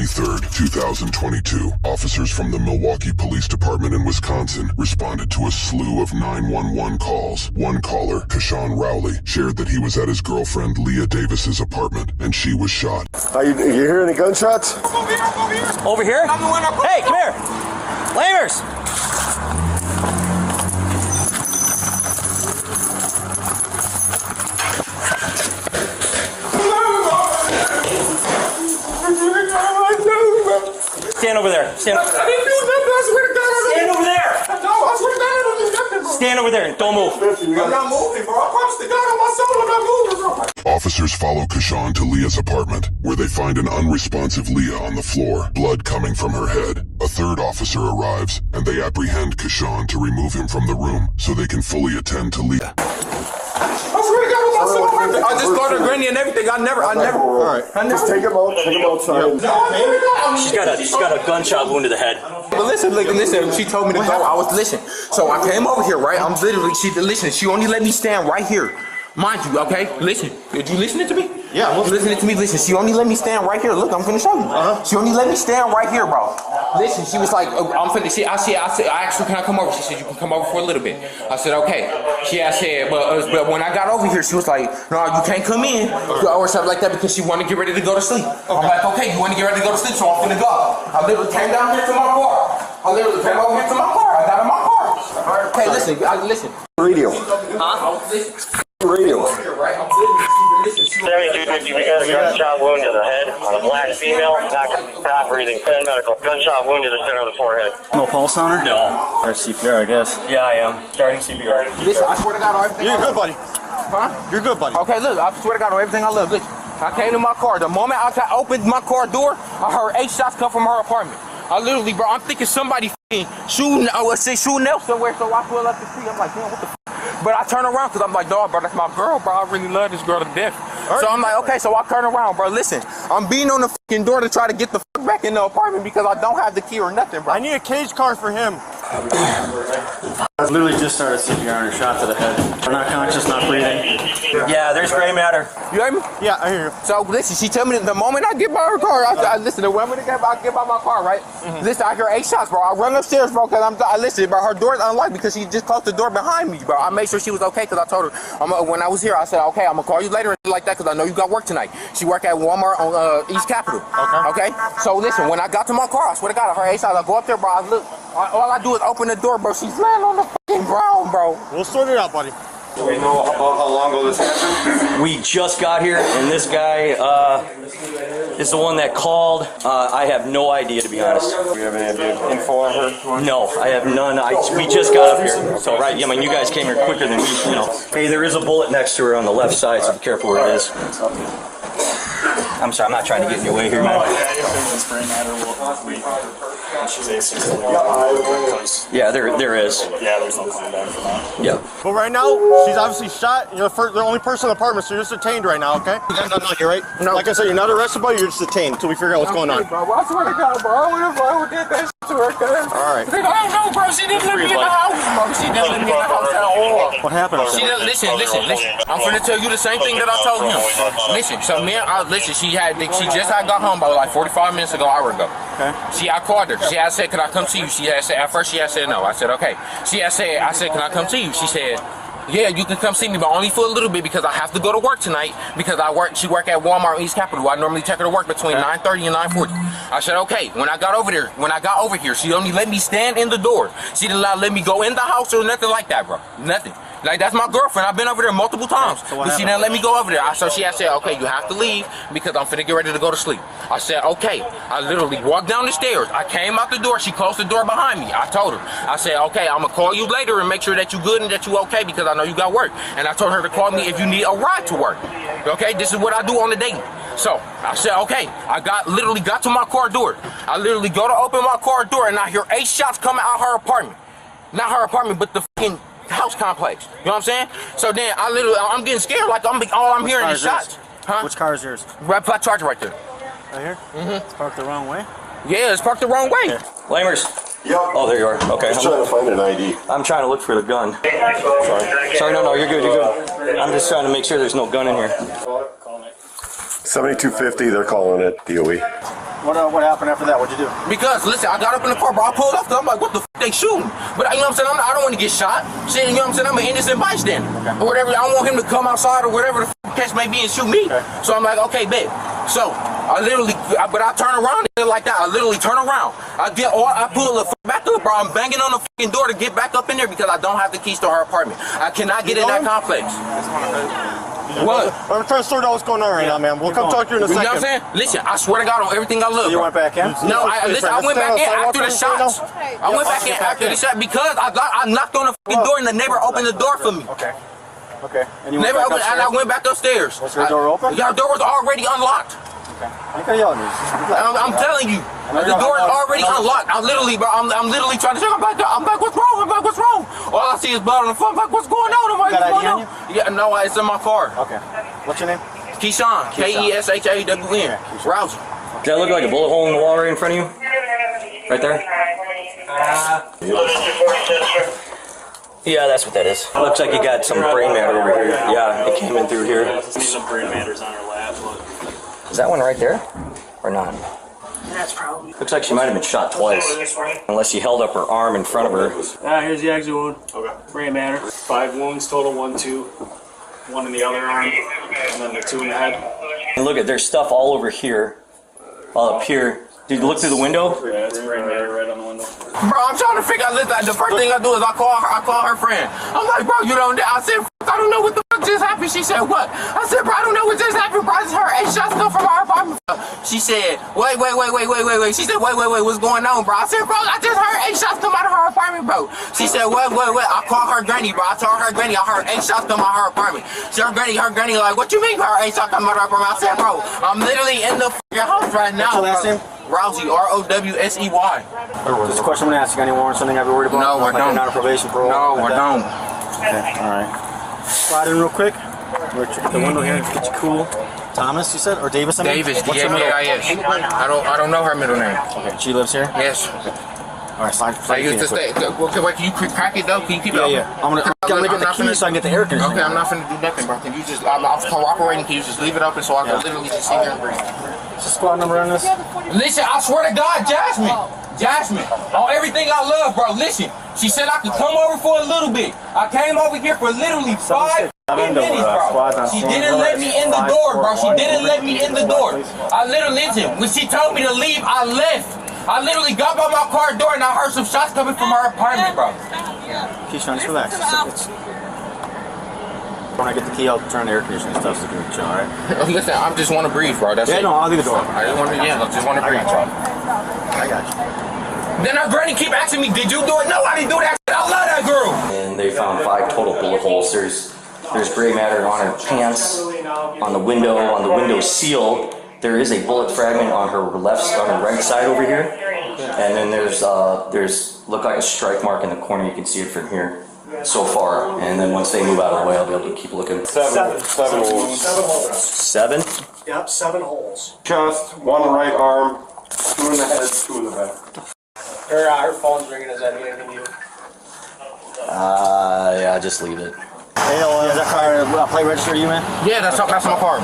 23rd, 2022, officers from the Milwaukee Police Department in Wisconsin responded to a slew of 911 calls. One caller, Kashawn Rowley, shared that he was at his girlfriend Leah Davis's apartment and she was shot. You hear any gunshots? Over here? Hey, come here! Lamers! Stand over there. Stand over there. Stand over there and don't move. I'm not moving, bro. I promise to God on my soul I'm not moving, bro. Officers follow Kashawn to Leah's apartment, where they find an unresponsive Leah on the floor, blood coming from her head. A third officer arrives, and they apprehend Kashawn to remove him from the room so they can fully attend to Leah. I just called her granny and everything. I never. All right. Just take him outside. She's got a gunshot wound to the head. But listen. She told me to go. I was listening. So I came over here, right? I'm literally. She only let me stand right here. Mind you, okay? Listen. Did you listening to me? Yeah. I'm listening to me. Listen. She only let me stand right here. Look, I'm finna show you. She only let me stand right here, bro. Listen. She was like, I'm finna. I asked her, can I come over? She said, you can come over for a little bit. I said, okay. She said, but when I got over here, she was like, no, you can't come in or something like that because she wanted to get ready to go to sleep. Okay. I'm like, okay, you want to get ready to go to sleep, so I'm finna go. I literally came down here to my car. I literally came over here to my car. I got in my car. Okay, listen. Radio. Huh? Radio. 7250, we got a gunshot wound to the head on a black female, not breathing, medical. Gunshot wound to the center of the forehead. No pulse on her? No. Or CPR, I guess. Yeah, I am. Starting CPR. Listen, I swear to God on everything. You're good, buddy. Huh? You're good, buddy. Okay, look, I swear to God on everything I love. Listen, I came to my car. The moment I opened my car door, I heard 8 shots come from her apartment. I literally, bro, I'm thinking somebody shooting else somewhere, so I pull up the street. I'm like, damn, what the f? But I turn around because I'm like, dog, bro, that's my girl, bro. I really love this girl to death. So I'm like, okay, so I turn around, bro. Listen, I'm beating on the fucking door to try to get the fuck back in the apartment because I don't have the key or nothing, bro. I need a cage car for him. I literally just started CPR and a shot to the head. We're not conscious, not breathing. Yeah, there's gray matter. You hear me? Yeah, I hear you. So listen, she tell me that the moment I get by her car, I listen, the moment I get by my car, right? Listen, I hear 8 shots, bro. I run upstairs, bro, because I listen, bro. Her door's unlocked because she just closed the door behind me, bro. I made sure she was okay because I told her when I was here, I said, okay, I'm gonna call you later and like that because I know you got work tonight. She work at Walmart on East Capitol. Okay. So listen, when I got to my car, I swear to God, I heard 8 shots. I go up there, bro. I look. All I do is open the door, bro. She's laying on the fucking ground, bro. We'll sort it out, buddy. Do we know how long ago this happened? We just got here, and this guy is the one that called. I have no idea, to be honest. Do you have any info on her? No, I have none. We just got up here. So, right, I mean, you guys came here quicker than we, Hey, there is a bullet next to her on the left side, so be careful where it is. I'm sorry, I'm not trying to get in your way here, man. Yeah, there is. Yeah, there's no plan back for that. Yeah. But right now, she's obviously shot. You're the only person in the apartment, so you're just detained right now, okay? You guys not on here, right? No. Like I said, you're not arrested, but you're just detained until we figure out what's going on. Bro, I swear to God, bro. I would have did that shit to her, cuz. All right. I don't know, bro. She didn't let me in the house, bro. She didn't let me in the house at all. What happened? Listen. I'm finna tell you the same thing that I told him. Listen, so she just had got home about like 45 minutes ago, hour ago. Okay. I called her. She had said, "Can I come see you?" She had said, at first she had said no. I said, okay. I said, "Can I come see you?" She said, "Yeah, you can come see me, but only for a little bit because I have to go to work tonight because she work at Walmart East Capitol. I normally take her to work between 9:30 and 9:40. I said, okay. When I got over here, she only let me stand in the door. She didn't let me go in the house or nothing like that, bro. Nothing. Like, that's my girlfriend. I've been over there multiple times. So but she didn't let me go over there. So she had said, okay, you have to leave because I'm finna get ready to go to sleep. I said, okay. I literally walked down the stairs. I came out the door. She closed the door behind me. I told her. I said, okay, I'm gonna call you later and make sure that you good and that you okay because I know you got work. And I told her to call me if you need a ride to work. Okay, this is what I do on the daily. So I said, okay. I literally got to my car door. I literally go to open my car door and I hear 8 shots coming out her apartment. Not her apartment, but the fucking house complex. You know what I'm saying? So then I'm getting scared like all I'm hearing is shots. Huh? Which car is yours? Red flat Charger right there. Right here? It's parked the wrong way? Yeah, it's parked the wrong way. Okay. Lamers. Yep. Oh, there you are. Okay. I'm trying to find an ID. I'm trying to look for the gun. Sorry, no, you're good, I'm just trying to make sure there's no gun in here. 7250, they're calling it DOE. What happened after that? What'd you do? Because listen, I got up in the car, bro. I pulled up. I'm like, what the f they shooting? But you know what I'm saying? I don't want to get shot. Shit, you know what I'm saying? I'm an innocent bystander or whatever. I don't want him to come outside or whatever the f catch may be and shoot me. Okay. So I'm like, okay, bet. So I literally, but I turn around like that. I literally turn around. I pull the f back up, bro. I'm banging on the fucking door to get back up in there because I don't have the keys to her apartment. I cannot get in that complex. What? I'm trying to sort out what's going on right now, man. We'll come talk to you in a second. You know what I'm saying? Listen, I swear to God on everything I love. You went back in? No, I went back in after the shots. I went back in after the shot because I knocked on the fucking door and the neighbor opened the door for me. Okay. Okay. And you Neighbor opened and I went back upstairs. Was your door open? Yeah, the door was already unlocked. You can yell at me. I'm telling you, the door is already unlocked. I'm literally, bro. I'm literally trying to check. I'm like, what's wrong? I'm like, what's wrong? All I see is blood on the phone. I'm like, what's going on? I'm like, what's going on? Yeah, no, it's in my car. Okay. What's your name? Keyshawn. Keshawn. Rousey. Does that look like a bullet hole in the wall right in front of you? Right there? Yeah, that's what that is. Looks like you got some brain matter over here. Yeah, it came in through here. Some brain matter's on her lap. Is that one right there? Or not? That's probably. Looks like she might have been shot twice. Unless she held up her arm in front of her. Here's the exit wound. Okay. Brain matter. 5 wounds total, 1, 2. 1 in the other arm, and then the 2 in the head. And look at, there's stuff all over here. All up here. Did you look through the window? Yeah, it's brain matter right on the window. Bro, I'm trying to figure out. Listen, the first thing I do is I call her friend. I'm like, bro, you know, I said, I don't know what the fuck just happened. She said, what? I said, bro, I don't know what just happened, bro. I just heard 8 shots come from our apartment. She said, wait. She said, wait, what's going on, bro? I said, bro, I just heard 8 shots come out of her apartment, bro. She said, wait. I called her granny, bro. I told her granny I heard 8 shots come out of her apartment. So her granny like, what you mean you heard 8 shots come out of her apartment? I said, bro, I'm literally in the fucking house right now. What's your last name? Rousey, Rowsey. Just a question I'm gonna ask you. Any warrants, something I'd be worried about? No, I don't. Not a probation parole? No, I don't. Okay, alright. Slide in real quick. We'll check the window here, get you cool. Thomas, you said? Or Davis? I mean? Davis, What's her middle? D-A-V-I-S. I don't know her middle name. Okay, she lives here? Yes. Alright, slide I in used to quick. stay. Okay, wait, can you crack it though? Can you keep it open? Yeah. I'm gonna get the key so I can get the air conditioning. Okay, I'm not finna do nothing, bro. Can you just, I'm cooperating. Can you just leave it open so I can literally just sit here and breathe? What's the squad number on this? Listen, I swear to God, Jasmine, on everything I love, bro. Listen, she said I could come over for a little bit. I came over here for literally 5 minutes, bro. She didn't let me in the door, bro. She didn't let me in the door. I literally, listen, when she told me to leave, I left. I literally got by my car door and I heard some shots coming from her apartment, bro. Keyshawn, just relax. When I get the key, I'll turn the air conditioning stuff so you can chill, alright? Listen, I just want to breathe, bro. That's it. No, I'll leave the door. I just want to breathe, bro. I got you. Then her granny keep asking me, did you do it? No, I didn't do that. I love that girl. And they found 5 total bullet holes. There's gray matter on her pants, on the window seal. There is a bullet fragment on her right side over here. And then there's look like a strike mark in the corner. You can see it from here so far. And then once they move out of the way, I'll be able to keep looking. 7 holes. 7? Yep, 7 holes. Chest, 1 right arm, 2 in the head, 2 in the back. Her phone's ringing. Does that mean anything to you? Yeah, just leave it. Hey, is that car plate register to you, man? Yeah, that's my car.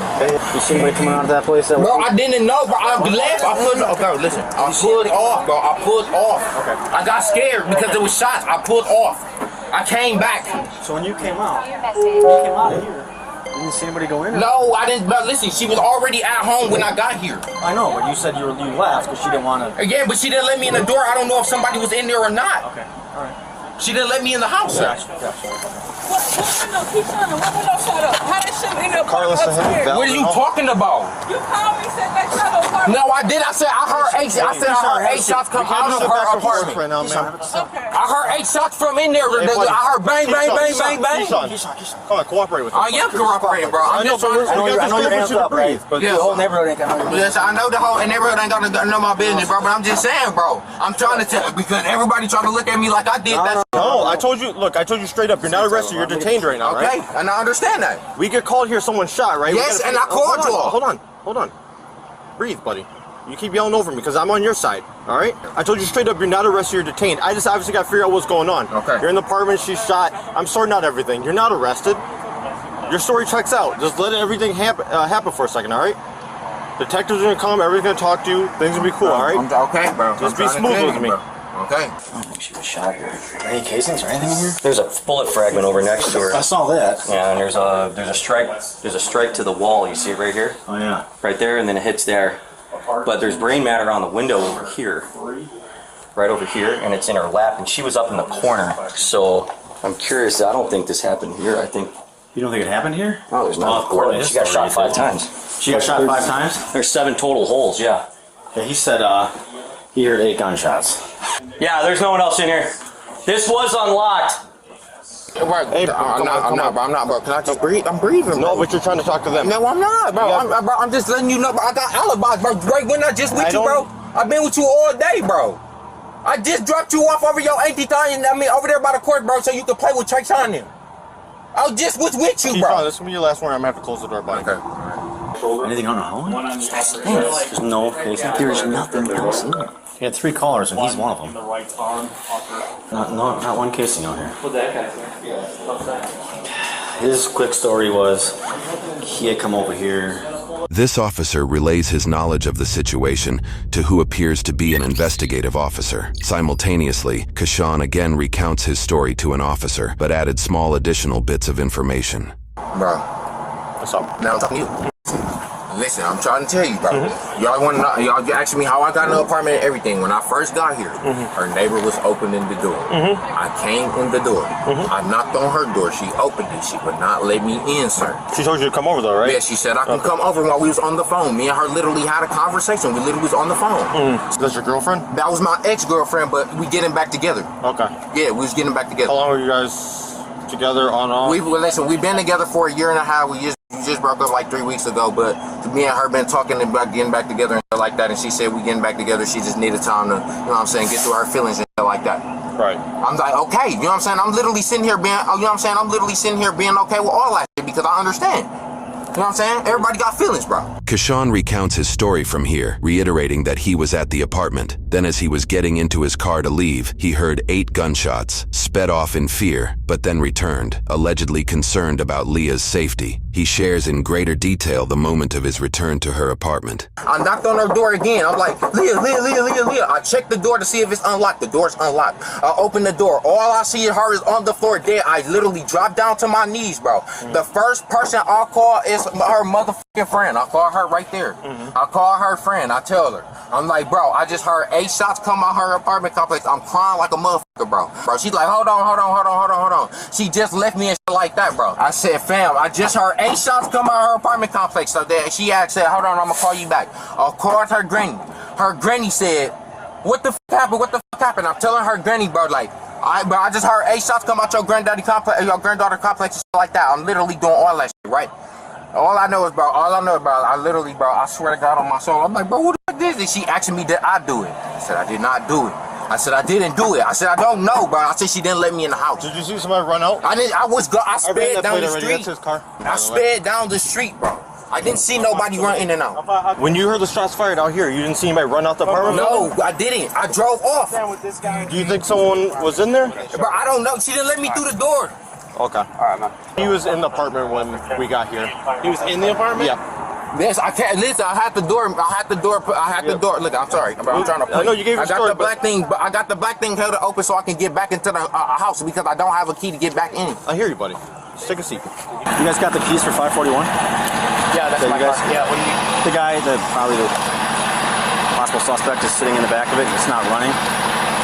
You see anybody coming out of that place? Bro, I didn't know, bro. I left. Okay, listen. I pulled off, bro. I pulled off. Okay. I got scared because there was shots. I pulled off. I came back. So when you came out of here, you didn't see anybody go in? No, I didn't. But listen, she was already at home when I got here. I know, but you said you left because she didn't want to. Yeah, but she didn't let me in the door. I don't know if somebody was in there or not. Okay, all right. She didn't let me in the house. Gotcha. What window? Keep showing the window shut up. How did she end up upstairs? What are you talking about? You called me, said they shut up. No, I did. I said I heard 8 shots come out of her apartment. Right now, man. Okay. I heard 8 shots from in there. I heard bang, bang, bang, bang, bang. Come on, cooperate with me. I am cooperating, bro. I'm just trying to. I know your hands up, right? But Yeah. the whole neighborhood ain't got no. Yes, I know the whole neighborhood ain't gonna know my business, bro. But I'm just saying, bro. I'm trying to tell because everybody trying to look at me like I did that. No, I told you. Look, I told you straight up. You're not arrested. You're detained right now, Okay, right? and I understand that. We get called here. Someone shot, right? Yes, and I called you all. Hold on. Breathe, buddy. You keep yelling over me because I'm on your side. All right? I told you straight up. You're not arrested. You're detained. I just obviously got to figure out what's going on. Okay. You're in the apartment. She's shot. I'm sorting out everything. You're not arrested. Your story checks out. Just let everything happen for a second. All right? Detectives are gonna come, everybody's gonna talk to you, things will be cool, alright? Okay, bro. Just be smooth with me. Okay. I don't think she was shot here. Any casings or anything in here? There's a bullet fragment over next to her. I saw that. Yeah, and there's a strike to the wall. You see it right here? Oh yeah. Right there, and then it hits there. But there's brain matter on the window over here. Right over here, and it's in her lap, and she was up in the corner. So I'm curious. I don't think this happened here. I think. You don't think it happened here? Oh, there's no. She got shot 5 times. She got shot 5 times? There's 7 total holes. Yeah. Yeah, he said he heard 8 gunshots. Yeah, there's no one else in here. This was unlocked. Hey, bro, I'm not, bro. Can I just breathe? I'm breathing, No, bro. but you're trying to talk to them. No, I'm not, bro. I'm just letting you know, bro. I got alibis, bro. Right when I just with you, bro. I've been with you all day, bro. I just dropped you off over your auntie thing, over there by the court, bro, so you can play with Chase on them. I just was with you, bro. This will be your last one. I'm gonna have to close the door, buddy. Okay. Anything on the home? There's no casing. There's nothing else in there. He had 3 callers and he's one of them. The right arm, upper. Not one casing out here. What that guy say? His quick story was he had come over here. This officer relays his knowledge of the situation to who appears to be an investigative officer. Simultaneously, Kashawn again recounts his story to an officer, but added small additional bits of information. Bro. What's up? Now I'm talking to you. Listen, I'm trying to tell you, bro. Y'all want to know? Y'all asking me how I got in the apartment and everything. When I first got here, her neighbor was opening the door. I came in the door. I knocked on her door. She opened it. She would not let me in, sir. She told you to come over, though, right? Yeah, she said I can come over while we was on the phone. Me and her literally had a conversation. We literally was on the phone. That's your girlfriend? That was my ex-girlfriend, but we getting back together. Okay. Yeah, we was getting back together. How long were you guys together on off? We've been together for a year and a half. We just broke up like 3 weeks ago, but me and her been talking about getting back together and stuff like that, and she said we getting back together. She just needed time to, you know what I'm saying, get through her feelings and stuff like that. Right. I'm like, okay, you know what I'm saying? I'm literally sitting here being, you know what I'm saying? I'm literally sitting here being okay with all that shit because I understand. You know what I'm saying? Everybody got feelings, bro. Kashawn recounts his story from here, reiterating that he was at the apartment. Then as he was getting into his car to leave, he heard 8 gunshots, sped off in fear, but then returned, allegedly concerned about Leah's safety. He shares in greater detail the moment of his return to her apartment. I knocked on her door again. I'm like, Leah. I checked the door to see if it's unlocked. The door's unlocked. I open the door. All I see her is on the floor dead. I literally dropped down to my knees, bro. The first person I'll call is her motherfucking friend. I call her right there. I call her friend. I tell her. I'm like, bro, I just heard 8 shots come out her apartment complex. I'm crying like a motherfucker, bro. She's like, hold on. She just left me and shit like that, bro. I said, fam, I just heard 8 shots come out her apartment complex. So then she said, hold on, I'm gonna call you back. I called her granny. Her granny said, what the fuck happened? I'm telling her granny, bro, like, I just heard 8 shots come out your granddaddy complex, your granddaughter complex and shit like that. I'm literally doing all that shit, right? All I know is, bro, I literally, bro, I swear to God on my soul, I'm like, bro, who the fuck is this? She asking me, did I do it? I said, I did not do it. I said, I didn't do it. I said, I don't know, bro. I said, she didn't let me in the house. Did you see somebody run out? I sped down the street. That's his car. I sped down the street, bro. I didn't see nobody run in and out. When you heard the shots fired out here, you didn't see anybody run out the apartment? No, I didn't. I drove off. Do you think someone was in there? Bro, I don't know. She didn't let me through the door. Okay. Alright, man. He was in the apartment when we got here. He was in the apartment? Yeah. Yes, I can't. Listen, I had the door. Look, I'm sorry. I'm trying to. I know you gave your story, I got the black thing held open so I can get back into the house because I don't have a key to get back in. I hear you, buddy. Just take a seat. You guys got the keys for 541? Yeah, that's my car. Yeah, what do you mean? The guy, probably the possible suspect is sitting in the back of it. It's not running.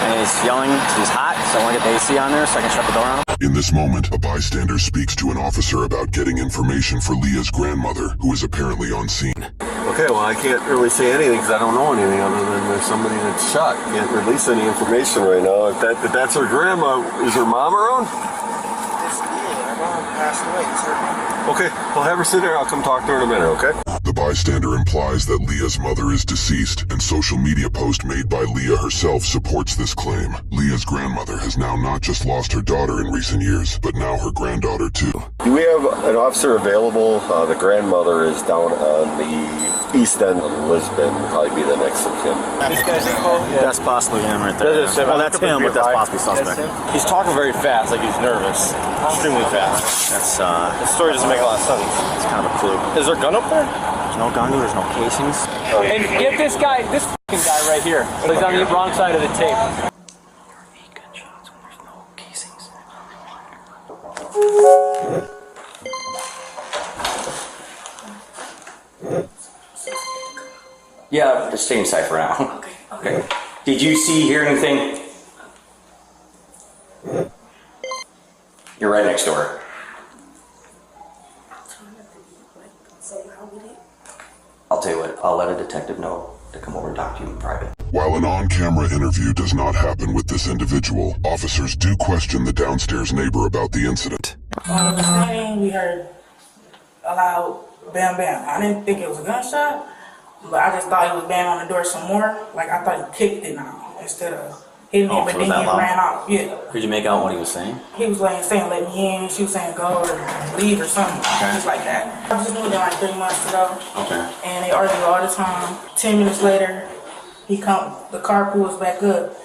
And he's yelling because he's hot, so I want to get the AC on there so I can shut the door on him. In this moment, a bystander speaks to an officer about getting information for Leah's grandmother, who is apparently on scene. Okay, well, I can't really say anything because I don't know anything other than there's somebody that's shot. Can't release any information right now. If that's her grandma, is her mom around? Her mom passed away. Okay, well, have her sit there. I'll come talk to her in a minute, okay? The bystander implies that Leah's mother is deceased, and social media post made by Leah herself supports this claim. Leah's grandmother has now not just lost her daughter in recent years, but now her granddaughter too. Do we have an officer available? The grandmother is down on the east end of Lisbon. Probably be the next of kin. That's possibly him right there. Well, that's him, but that's possibly suspect. He's talking very fast, like he's nervous. Extremely fast. That's The story doesn't make a lot of sense. kind of a clue. Is there a gun up there? There's no gun, there's no casings. And get this guy, this fucking guy right here. He's on the wrong side of the tape. 8 gunshots when there's no casings. Yeah, just stay inside for now. Okay. Did you hear anything? You're right next door. I'll tell you what, I'll let a detective know to come over and talk to you in private. While an on-camera interview does not happen with this individual, officers do question the downstairs neighbor about the incident. On the scene, we heard a loud bam bam. I didn't think it was a gunshot, but I just thought he was banging on the door some more. Like I thought he kicked it now instead of hitting it, but so then that he loud? ran out. Yeah. Could you make out what he was saying? He was like saying let me in, she was saying go or leave or something. Just like that. I just knew them like 3 months ago. Okay. And they argue all the time. 10 minutes later, the car pulls back up,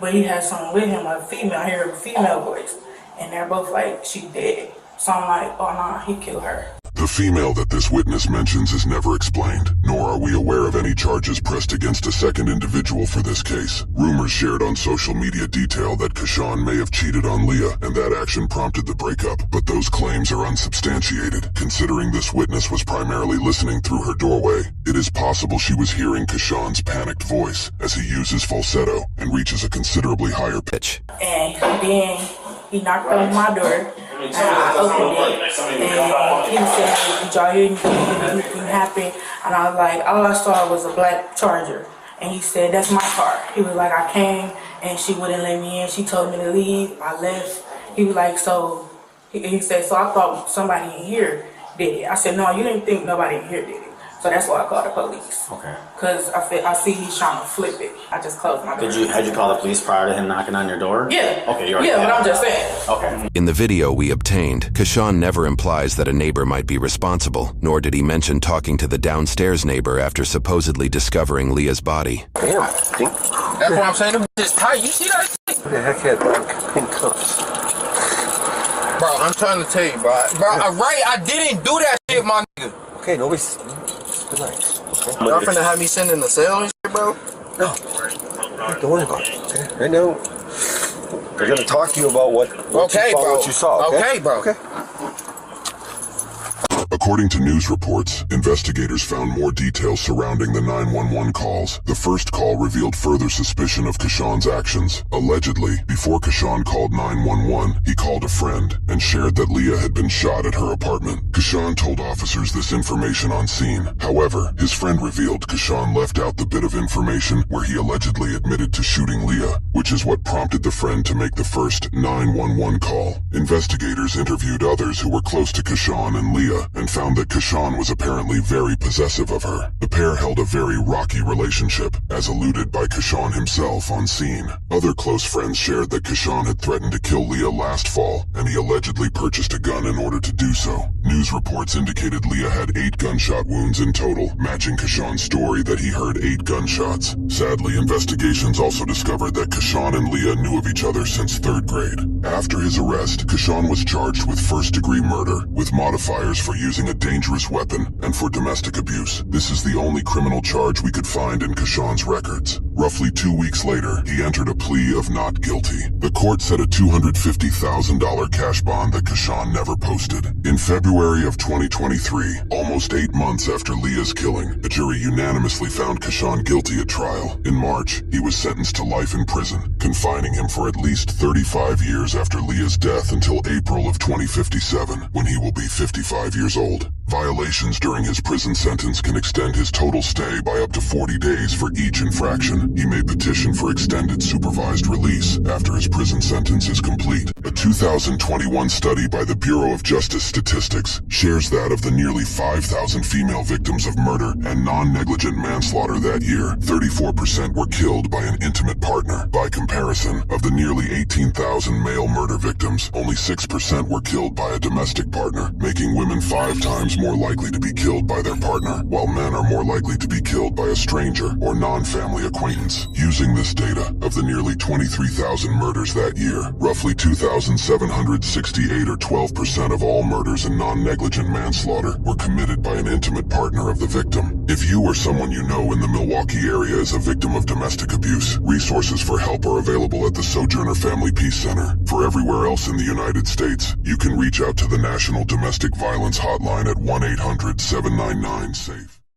but he has someone with him, a female. I hear a female voice, and they're both like, she dead. So I'm like, oh nah, he killed her. The female that this witness mentions is never explained, nor are we aware of any charges pressed against a second individual for this case. Rumors shared on social media detail that Kashawn may have cheated on Leah, and that action prompted the breakup, but those claims are unsubstantiated. Considering this witness was primarily listening through her doorway, it is possible she was hearing Kashawn's panicked voice as he uses falsetto and reaches a considerably higher pitch. And then he knocked on my door, and I opened it, and he said, did y'all hear anything? Did anything happen? And I was like, all I saw was a black Charger. And he said, that's my car. He was like, I came, and she wouldn't let me in. She told me to leave. I left. He was like, so, he said, so I thought somebody in here did it. I said, no, you didn't think nobody in here did it. So that's why I called the police. Okay. Because I see he's trying to flip it. I just closed my door. Had you call the police prior to him knocking on your door? Yeah. Okay, you already Yeah, did. but I'm just saying. Okay. In the video we obtained, Kashawn never implies that a neighbor might be responsible, nor did he mention talking to the downstairs neighbor after supposedly discovering Leah's body. Damn, That's what I'm saying. The is tight. You see that? who the heck had pink cups? Bro, I'm trying to tell you, bro. Right, I didn't do that shit, my nigga. Okay, nobody's. Relax. Okay. Y'all finna have me send in the cell and shit, bro? No. Don't worry about it. Okay. Right now, they're gonna talk to you about what you saw. Okay, bro. Okay. According to news reports, investigators found more details surrounding the 911 calls. The first call revealed further suspicion of Kashawn's actions. Allegedly, before Kashawn called 911, he called a friend and shared that Leah had been shot at her apartment. Kashawn told officers this information on scene. However, his friend revealed Kashawn left out the bit of information where he allegedly admitted to shooting Leah, which is what prompted the friend to make the first 911 call. Investigators interviewed others who were close to Kashawn and Leah and found that Kashawn was apparently very possessive of her. The pair held a very rocky relationship, as alluded by Kashawn himself on scene. Other close friends shared that Kashawn had threatened to kill Leah last fall, and he allegedly purchased a gun in order to do so. News reports indicated Leah had 8 gunshot wounds in total, matching Kashawn's story that he heard 8 gunshots. Sadly, investigations also discovered that Kashawn and Leah knew of each other since 3rd grade. After his arrest, Kashawn was charged with first-degree murder, with modifiers for using a dangerous weapon, and for domestic abuse. This is the only criminal charge we could find in Kashawn's records. Roughly 2 weeks later, he entered a plea of not guilty. The court set a $250,000 cash bond that Kashawn never posted. In February of 2023, almost 8 months after Leah's killing, the jury unanimously found Kashawn guilty at trial. In March, he was sentenced to life in prison, confining him for at least 35 years after Leah's death until April of 2057, when he will be 55 years old. Violations during his prison sentence can extend his total stay by up to 40 days for each infraction. He may petition for extended supervised release after his prison sentence is complete. A 2021 study by the Bureau of Justice Statistics shares that of the nearly 5,000 female victims of murder and non-negligent manslaughter that year, 34% were killed by an intimate partner. By comparison, of the nearly 18,000 male murder victims, only 6% were killed by a domestic partner, making women 5 times more likely to be killed by their partner, while men are more likely to be killed by a stranger or non-family acquaintance. Using this data, of the nearly 23,000 murders that year, roughly 2,768 or 12% of all murders and non-negligent manslaughter were committed by an intimate partner of the victim. If you or someone you know in the Milwaukee area is a victim of domestic abuse, resources for help are available at the Sojourner Family Peace Center. For everywhere else in the United States, you can reach out to the National Domestic Violence Hotline at 1-800-799-SAFE.